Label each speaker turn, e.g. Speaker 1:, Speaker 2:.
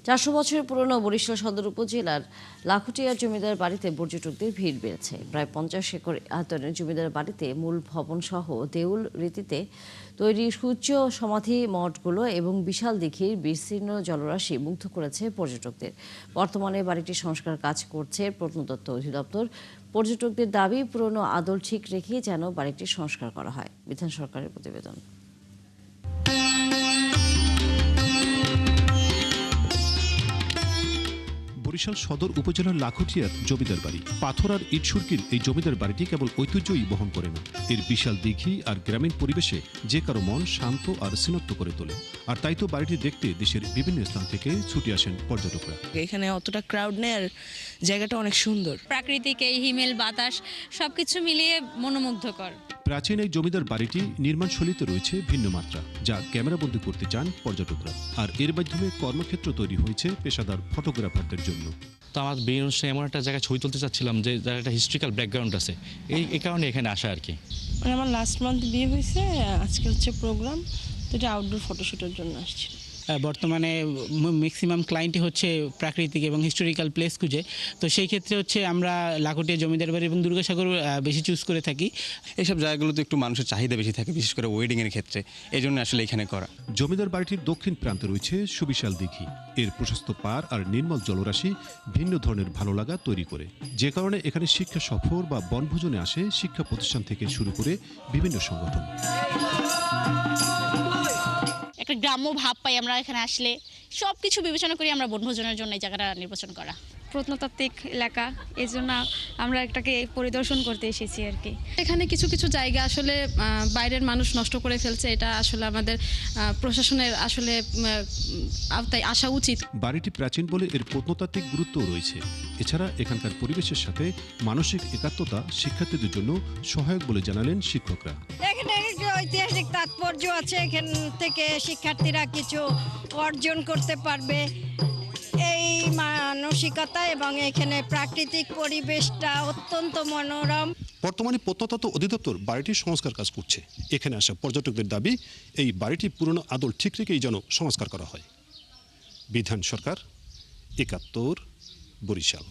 Speaker 1: 400 বছরের পুরনো বরিশাল সদর উপজেলার লাখুটিয়া জমিদার বাড়িতে পর্যটকদের ভিড় বেড়েছে। প্রায় 50 একর আয়তনের জমিদার বাড়িতে মূল ভবন সহ দেউল রীতিতে তৈরি সূর্য সমাধি মঠগুলো এবং বিশাল দিঘির বিস্তীর্ণ জলরাশি মুগ্ধ করেছে পর্যটকদের। বর্তমানে বাড়িটি সংস্কার কাজ করছে প্রত্নতত্ত্ব অধিদপ্তর। পর্যটকদের দাবি, পুরনো আদল ঠিক রেখেই যেন বাড়িটি সংস্কার করা হয়। বিধান সরকারের প্রতিবেদন।
Speaker 2: বরিশাল সদর উপজেলার লাখুটিয়ার জমিদার বাড়ি। পাথর আর ইট সুরকির এই জমিদার বাড়িটি কেবল ঐতিহ্যই বহন করে না, এর বিশাল দিঘি আর গ্রামীণ পরিবেশে যে কারো মন শান্ত আর সিনত্ব করে তোলে। আর তাই তো বাড়িটি দেখতে দেশের বিভিন্ন স্থান থেকে ছুটে আসেন পর্যটকরা।
Speaker 3: এখানে অতটা ক্রাউড নেই আর জায়গাটা অনেক সুন্দর।
Speaker 4: প্রাকৃতিক এই হিমেল বাতাস সবকিছু মিলিয়ে মনোমুগ্ধকর।
Speaker 2: প্রাচীন এই জমিদার বাড়িটি নির্মাণশৈলীতে রয়েছে ভিন্ন মাত্রা, যা ক্যামেরাবন্দী করতে চান পর্যটকরা। আর এর মাধ্যমে কর্মক্ষেত্র তৈরি হয়েছে পেশাদার ফটোগ্রাফারদের জন্য।
Speaker 5: তো আমার বিয়ে অনুষ্ঠানে এমন একটা জায়গায় ছবি তুলতে চাচ্ছিলাম যে যার একটা হিস্ট্রিক্যাল ব্যাকগ্রাউন্ড আছে, এই কারণে এখানে আসা আর কি।
Speaker 3: মানে আমার লাস্ট মান্থ বিয়ে হয়েছে, আজকে হচ্ছে প্রোগ্রাম, তো এটা আউটডোর ফটোশ্যুটের জন্য আসছি।
Speaker 6: বর্তমানে ম্যাক্সিমাম ক্লায়েন্টই হচ্ছে প্রাকৃতিক এবং হিস্টোরিক্যাল প্লেস খুঁজে, তো সেই ক্ষেত্রে হচ্ছে আমরা লাখুটিয়া জমিদার বাড়ি এবং দুর্গাসাগর বেশি চুজ করে থাকি।
Speaker 7: এইসব জায়গাগুলোতে একটু মানুষের চাহিদা বেশি থাকে, বিশেষ করে ওয়েডিংয়ের ক্ষেত্রে, এই জন্য আসলে এখানে করা।
Speaker 2: জমিদার বাড়িটির দক্ষিণ প্রান্তে রয়েছে সুবিশাল দিঘি। এর প্রশস্ত পার আর নির্মল জলরাশি ভিন্ন ধরনের ভালো লাগা তৈরি করে, যে কারণে এখানে শিক্ষা সফর বা বনভোজনে আসে শিক্ষা প্রতিষ্ঠান থেকে শুরু করে বিভিন্ন সংগঠন।
Speaker 4: একটা গ্রাম্য ভাব পাই আমরা এখানে আসলে। সবকিছু বিবেচনা করি আমরা বনভোজনের জন্য এই জায়গাটা নির্বাচন করা।
Speaker 8: প্রত্নতাত্ত্বিক এলাকা, এই জন্য আমরা এটাকে পরিদর্শন করতে এসেছি আর কি।
Speaker 9: এখানে কিছু কিছু জায়গা আসলে বাইরের মানুষ নষ্ট করে ফেলছে, এটা আসলে আমাদের প্রশাসনের আসলে আওতায় আসা উচিত।
Speaker 2: বাড়িটি প্রাচীন বলে এর প্রত্নতাত্ত্বিক গুরুত্বও রয়েছে। এছাড়া এখানকার পরিবেশের সাথে মানসিক একাত্মতা শিক্ষার্থীদের জন্য সহায়ক বলে জানালেন শিক্ষকরা।
Speaker 10: এখানে ঐতিহাসিক তাৎপর্য আছে, এখান থেকে শিক্ষার্থীরা কিছু অর্জন করতে পারবে এই মানসিকতা, এবং এখানে প্রাকৃতিক পরিবেশটা অত্যন্ত মনোরম।
Speaker 2: বর্তমানে প্রত্নতত্ত্ব অধিদপ্তর বাড়িটির সংস্কার কাজ করছে। এখানে আসা পর্যটকদের দাবি, এই বাড়িটি পুরনো আদল ঠিক রেখেই যেন সংস্কার করা হয়। বিধান সরকার, ৭১, বরিশাল।